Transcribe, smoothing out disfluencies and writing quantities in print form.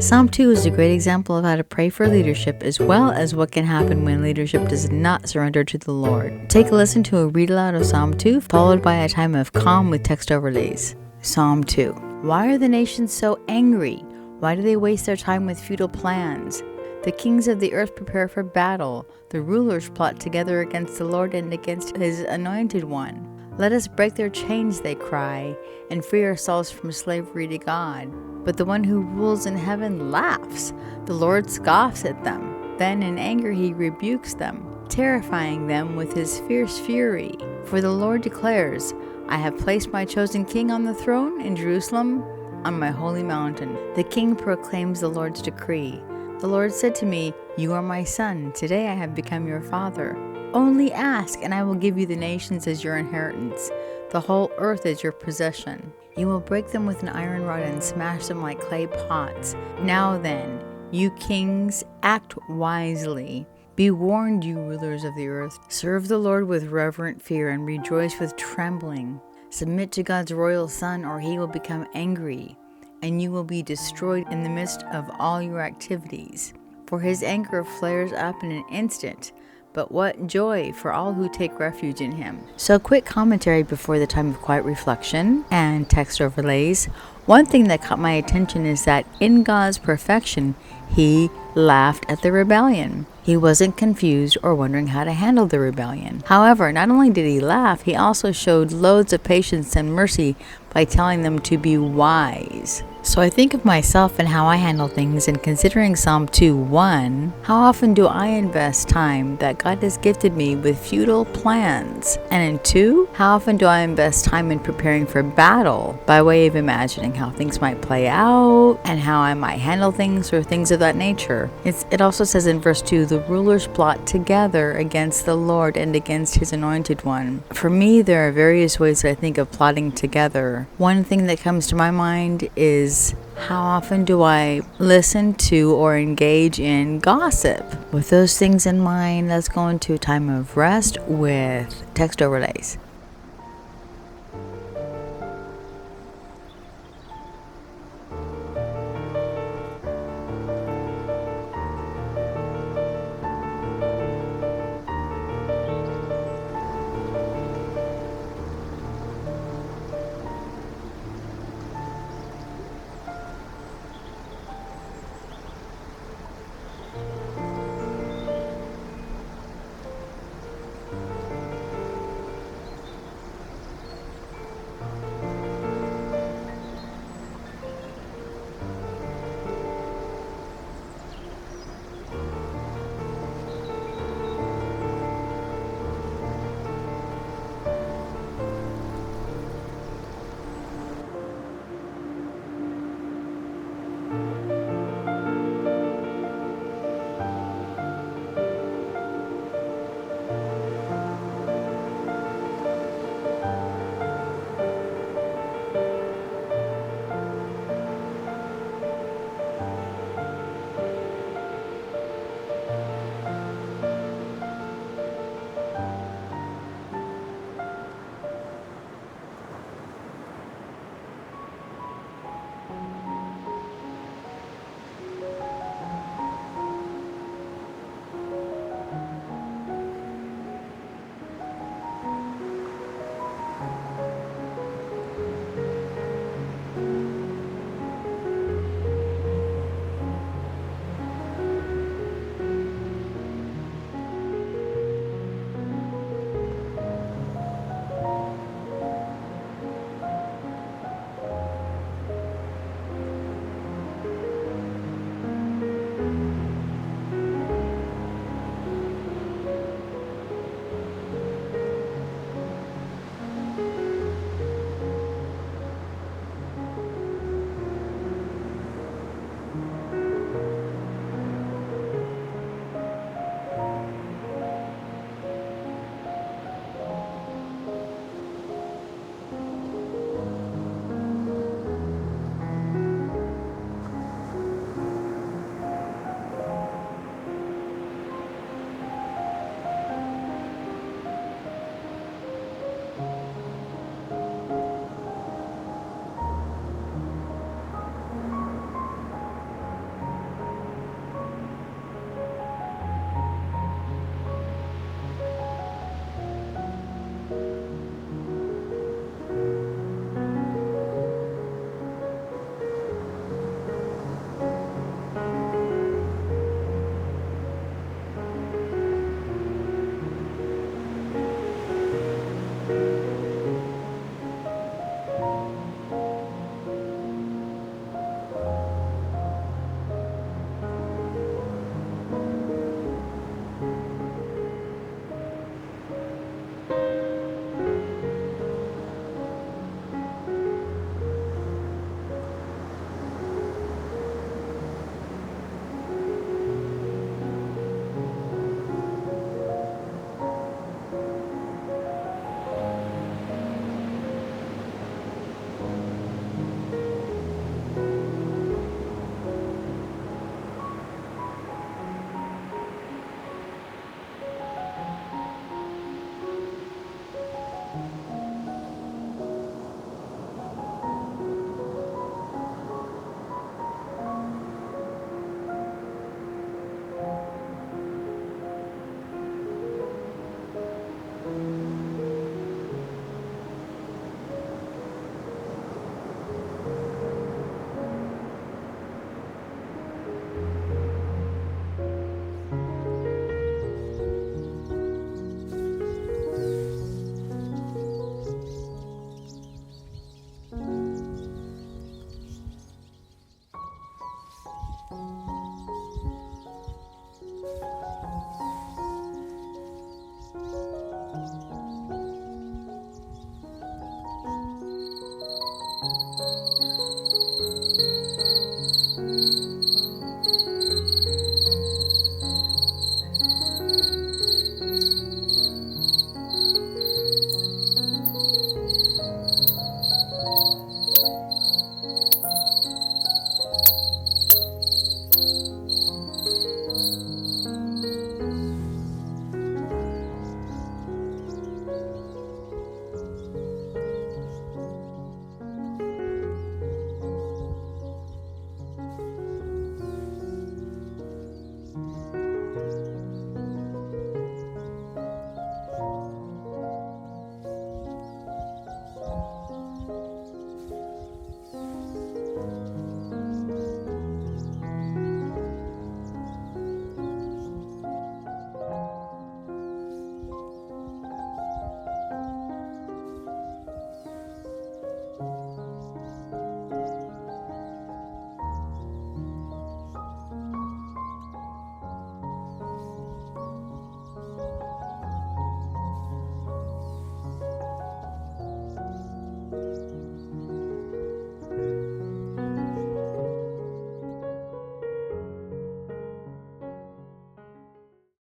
Psalm 2 is a great example of how to pray for leadership as well as what can happen when leadership does not surrender to the Lord. Take a listen to a read aloud of Psalm 2, followed by a time of calm with text overlays. Psalm 2. Why are the nations so angry? Why do they waste their time with futile plans? The kings of the earth prepare for battle. The rulers plot together against the Lord and against his anointed one. Let us break their chains, they cry, and free ourselves from slavery to God. But the one who rules in heaven laughs. The Lord scoffs at them. Then in anger he rebukes them, terrifying them with his fierce fury. For the Lord declares, I have placed my chosen king on the throne in Jerusalem, on my holy mountain. The king proclaims the Lord's decree. The Lord said to me, You are my son. Today I have become your father. Only ask, and I will give you the nations as your inheritance, the whole earth as your possession. You will break them with an iron rod and smash them like clay pots. Now then, you kings, act wisely. Be warned, you rulers of the earth. Serve the Lord with reverent fear and rejoice with trembling. Submit to God's royal Son, or he will become angry, and you will be destroyed in the midst of all your activities. For his anger flares up in an instant. But what joy for all who take refuge in him. So, quick commentary before the time of quiet reflection and text overlays. One thing that caught my attention is that in God's perfection, he laughed at the rebellion. He wasn't confused or wondering how to handle the rebellion. However, not only did he laugh, he also showed loads of patience and mercy by telling them to be wise. So I think of myself and how I handle things, and considering Psalm 2:1, how often do I invest time that God has gifted me with futile plans? And in 2, how often do I invest time in preparing for battle by way of imagining how things might play out and how I might handle things or things of that nature? It also says in verse 2, the rulers plot together against the Lord and against his anointed one. For me, there are various ways that I think of plotting together. One thing that comes to my mind is, how often do I listen to or engage in gossip? With those things in mind, let's go into a time of rest with text overlays.